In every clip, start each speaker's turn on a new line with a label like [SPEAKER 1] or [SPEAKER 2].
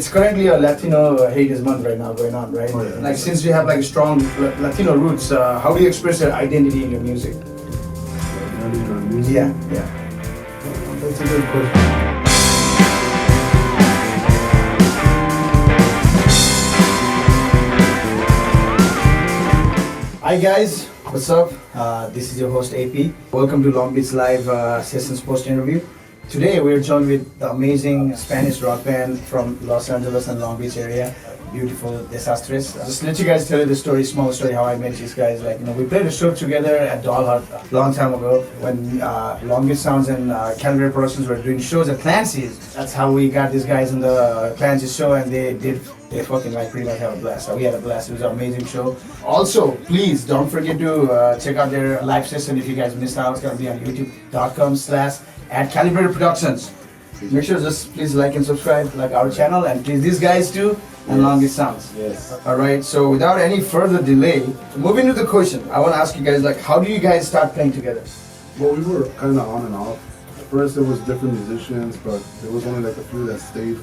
[SPEAKER 1] it's currently a Latino Heritage Month right now going on, right?
[SPEAKER 2] Oh, yeah.
[SPEAKER 1] Like since you have like strong Latino roots, how do you express your identity in your music?
[SPEAKER 2] Identity in our music?
[SPEAKER 1] Yeah.
[SPEAKER 2] That's a good question.
[SPEAKER 1] Hi guys, what's up? This is your host AP. Welcome to Long Beach Live Sessions Post Interview. Today we're joined with the amazing Spanish rock band from Los Angeles and Long Beach area, beautiful Desastres. Just let you guys tell you the story, small story, how I met these guys. Like, we played a show together at Doll Hut a long time ago when Long Beach Sounds and Calibrated Productions were doing shows at Clancy's. That's how we got these guys in the Clancy's show, and they fucking like pretty much have a blast. So we had a blast. It was an amazing show. Also, please don't forget to check out their live session if you guys missed out. It's gonna be on youtube.com/@Calibrated Productions. Make sure just please like and subscribe, like our channel, and please these guys too, and Long Beach Sounds.
[SPEAKER 2] Yes.
[SPEAKER 1] All right. So without any further delay, moving to the question, I want to ask you guys, like, how do you guys start playing together?
[SPEAKER 2] Well, we were kind of on and off. At first, there was different musicians, but there was only like a few that stayed.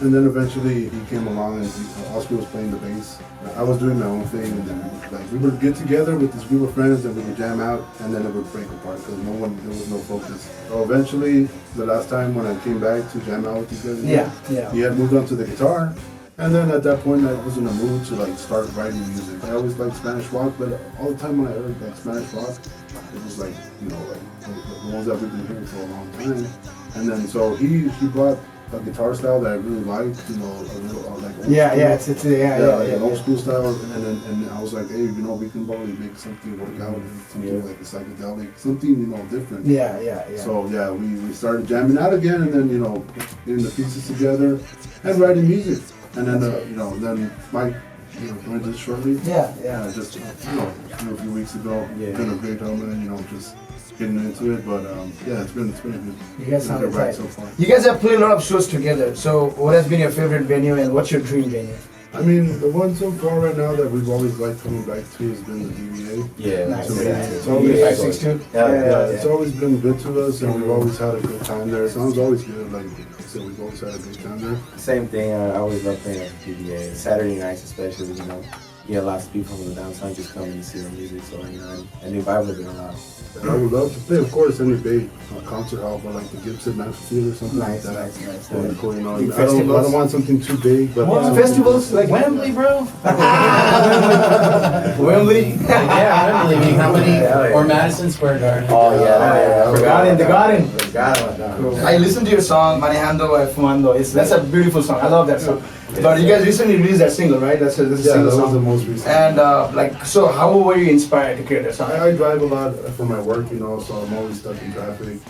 [SPEAKER 2] And then eventually he came along and Oscar was playing the bass. I was doing my own thing, and then we would get together with this group of friends and we would jam out, and then it would break apart because there was no focus. So eventually, the last time when I came back to jam out with these guys, he had moved on to the guitar. And then at that point, I was in a mood to like start writing music. I always liked Spanish rock, but all the time when I heard like Spanish rock, it was like, the ones that we've been hearing for a long time. And then so he brought a guitar style that I really liked, a little like old school. An old school style, and I was like, hey, we can probably make something work out, something like a psychedelic, something different. So we started jamming out again, and then getting the pieces together and writing music, and then then Mike joined us shortly. Just a few weeks ago. Been a great helmet, just getting into it, but it's been good.
[SPEAKER 1] You guys sound
[SPEAKER 2] right so far.
[SPEAKER 1] You guys have played a lot of shows together. So what has been your favorite venue, and what's your dream venue?
[SPEAKER 2] I mean, the one so far right now that we've always liked coming back to has been the DVA.
[SPEAKER 3] Yeah,
[SPEAKER 1] nice.
[SPEAKER 2] It's always,
[SPEAKER 3] it's
[SPEAKER 2] always been good to us, and we've always had a good time there. Sounds always good. Like I said, we've always had a good time there.
[SPEAKER 3] Same thing. I always love playing at the PBA. Saturday nights, especially. Lots of people from the downtown just come and see the music. So a new vibe with it a lot.
[SPEAKER 2] And I would love to play, of course, any big concert hall, but like the Gibson Amphitheater or something like that.
[SPEAKER 1] Nice.
[SPEAKER 2] Cool, I don't want something too big, but
[SPEAKER 1] festivals like
[SPEAKER 3] Wembley, bro.
[SPEAKER 1] Wembley.
[SPEAKER 3] Wembley. How many? Or Madison Square Garden.
[SPEAKER 1] Oh yeah. The Garden.
[SPEAKER 3] Cool.
[SPEAKER 1] I listened to your song Manejando Fumando. That's a beautiful song. I love that song. But you guys recently released that single, right? That's a single song.
[SPEAKER 2] That was the most recent.
[SPEAKER 1] And so how were you inspired to create that song?
[SPEAKER 2] I drive a lot for my work, so I'm always stuck in traffic.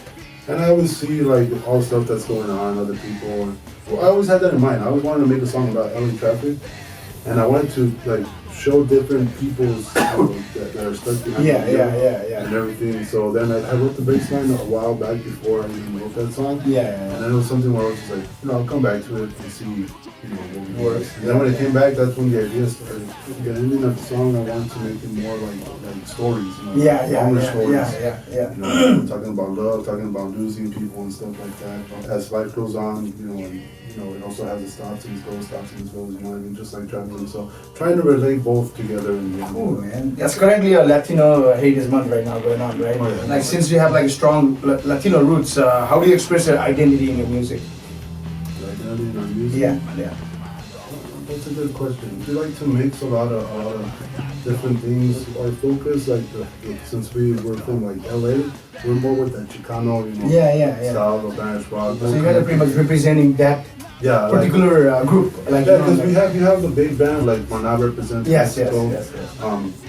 [SPEAKER 2] And I always see like all the stuff that's going on, other people. I always had that in mind. I always wanted to make a song about LA traffic. And I wanted to like show different people's that are stuck behind and everything. So then I wrote the bass line a while back before I even wrote that song. And then it was something where I was just like, I'll come back to it and see what works. And then when it came back, that's when the idea started. The ending of the song, I wanted to make it more like stories. Longer stories. Talking about love, talking about losing people and stuff like that. As life goes on, it also has its stops and its goes, just like traveling. So trying to relate both together.
[SPEAKER 1] Cool, man. That's currently a Latino Heritage Month right now going on, right? Like since you have like strong Latino roots, how do you express your identity in your music?
[SPEAKER 2] Identity in our music?
[SPEAKER 1] Yeah.
[SPEAKER 2] That's a good question. We like to mix a lot of different things. Our focus, since we were from like LA, we're more with that Chicano, style of Spanish rock.
[SPEAKER 1] So you guys are pretty much representing that particular group.
[SPEAKER 2] Because you have the big band like Maná represents Mexico.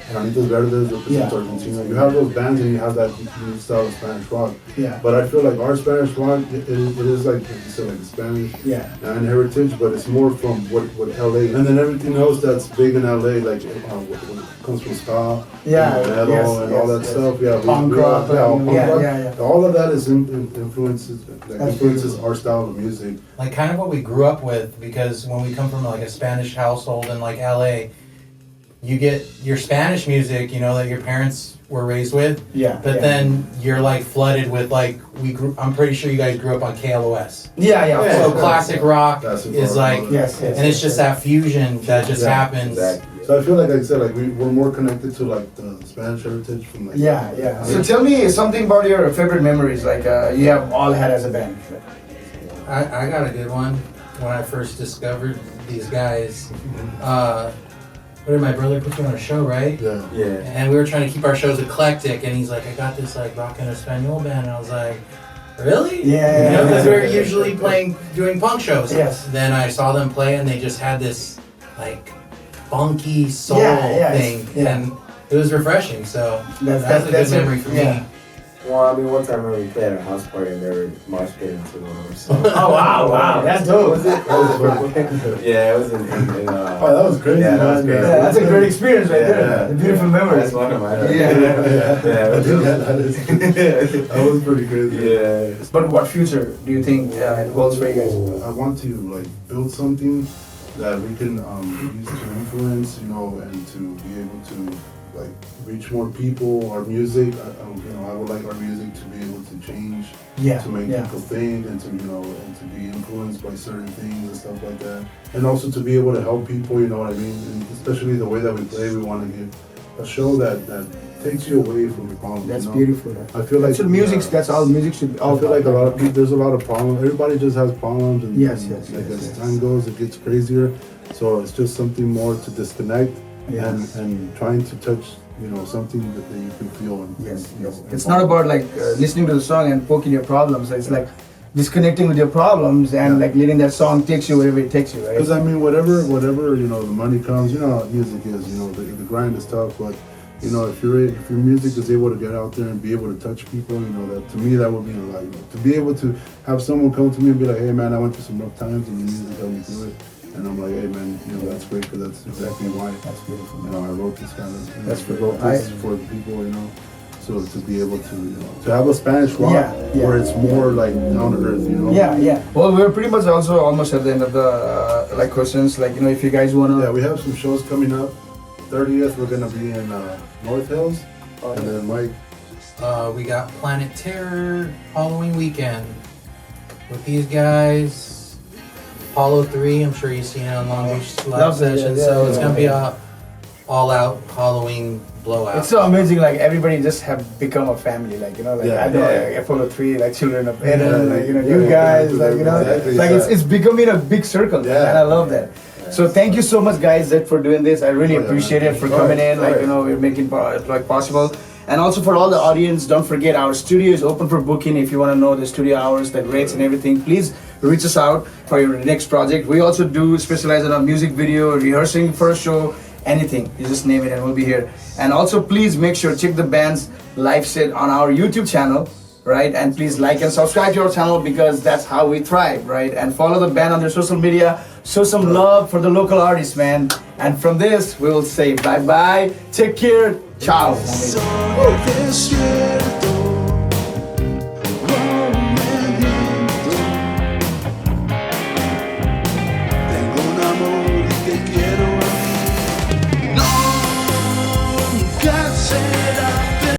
[SPEAKER 2] Granitos Verdes represents Argentina. You have those bands and you have that new style of Spanish rock. But I feel like our Spanish rock, it is like you said, like Spanish and heritage, but it's more from what LA, and then everything else that's big in LA, like what comes from ska, metal, and all that stuff.
[SPEAKER 1] Punk rock.
[SPEAKER 2] All of that is influences our style of music.
[SPEAKER 4] Like kind of what we grew up with, because when we come from like a Spanish household in like LA, you get your Spanish music, you know, that your parents were raised with.
[SPEAKER 1] Yeah.
[SPEAKER 4] But then you're like flooded with like I'm pretty sure you guys grew up on KLOS.
[SPEAKER 1] Yeah.
[SPEAKER 4] So classic rock
[SPEAKER 2] That's
[SPEAKER 4] is like,
[SPEAKER 1] Yes.
[SPEAKER 4] and it's just that fusion that just happens.
[SPEAKER 3] Exactly.
[SPEAKER 2] So I feel like I said, like we're more connected to like the Spanish heritage from like.
[SPEAKER 1] Yeah. So tell me something about your favorite memories, like you have all had as a band.
[SPEAKER 4] I got a good one. When I first discovered these guys, what did my brother put me on a show, right?
[SPEAKER 2] Yeah.
[SPEAKER 3] Yeah.
[SPEAKER 4] And we were trying to keep our shows eclectic, and he's like, I got this like rock and Espanol band, and I was like, really?
[SPEAKER 1] Yeah.
[SPEAKER 4] You know, because we were usually doing punk shows.
[SPEAKER 1] Yes.
[SPEAKER 4] Then I saw them play, and they just had this like funky soul thing, and it was refreshing. So that's a good memory for me.
[SPEAKER 3] Well, I mean, one time I remember we played at a house party and they were mosh pitting to one of our songs.
[SPEAKER 1] Oh wow, that's dope.
[SPEAKER 3] Yeah, it was in
[SPEAKER 2] Oh, that was crazy.
[SPEAKER 3] Yeah, that was crazy.
[SPEAKER 1] Yeah, that's a great experience right there.
[SPEAKER 3] Yeah.
[SPEAKER 1] A beautiful memory.
[SPEAKER 3] That's one of mine.
[SPEAKER 1] Yeah.
[SPEAKER 2] That was pretty crazy.
[SPEAKER 3] Yeah.
[SPEAKER 1] But what future do you think it holds for you guys?
[SPEAKER 2] I want to like build something that we can use to influence, you know, and to be able to like reach more people. Our music, I would like our music to be able to change, to make people think, and to and to be influenced by certain things and stuff like that, and also to be able to help people. You know what I mean? And especially the way that we play, we want to give a show that takes you away from your problems.
[SPEAKER 1] That's
[SPEAKER 2] you know?
[SPEAKER 1] beautiful.
[SPEAKER 2] I feel like
[SPEAKER 1] that's all music should be.
[SPEAKER 2] I feel like a lot of people, there's a lot of problems. Everybody just has problems, and
[SPEAKER 1] Yes,
[SPEAKER 2] as time goes, it gets crazier. So it's just something more to disconnect and trying to touch, something that you can feel. And,
[SPEAKER 1] It's not about like listening to the song and poking your problems. It's like disconnecting with your problems and like letting that song takes you wherever it takes you, right?
[SPEAKER 2] Because I mean, whatever the money comes, you know how music is. The grind is tough, but if your music is able to get out there and be able to touch people, that to me that would mean a lot. To be able to have someone come to me and be like, hey man, I went through some rough times and your music helped me through it. And I'm like, hey man, that's great, because that's exactly why.
[SPEAKER 1] That's beautiful.
[SPEAKER 2] I wrote this kind of.
[SPEAKER 1] That's
[SPEAKER 2] I wrote this for the people, So to be able to have a Spanish rock where it's more like down to earth,
[SPEAKER 1] Yeah. Well, we're pretty much also almost at the end of the questions. Like, if you guys wanna.
[SPEAKER 2] Yeah, we have some shows coming up. 30th, we're gonna be in North Hills, and then Mike.
[SPEAKER 4] We got Planet Terror Halloween weekend with these guys. Apollo 3, I'm sure you've seen it on Long Beach live session, so it's gonna be a all-out Halloween blowout.
[SPEAKER 1] It's so amazing, like everybody just have become a family, like I know like Apollo 3, like Children of Eden, you guys,
[SPEAKER 2] exactly,
[SPEAKER 1] like it's becoming a big circle, man, and I love that. So thank you so much, guys, for doing this. I really appreciate it for coming in, we're making it like possible. And also for all the audience, don't forget our studio is open for booking. If you want to know the studio hours, the rates and everything, please reach us out for your next project. We also do specialize in a music video, rehearsing for a show, anything. You just name it and we'll be here. And also please make sure check the band's live set on our YouTube channel, right? And please like and subscribe to our channel, because that's how we thrive, right? And follow the band on their social media. Show some love for the local artists, man. And from this, we will say bye-bye. Take care. Ciao.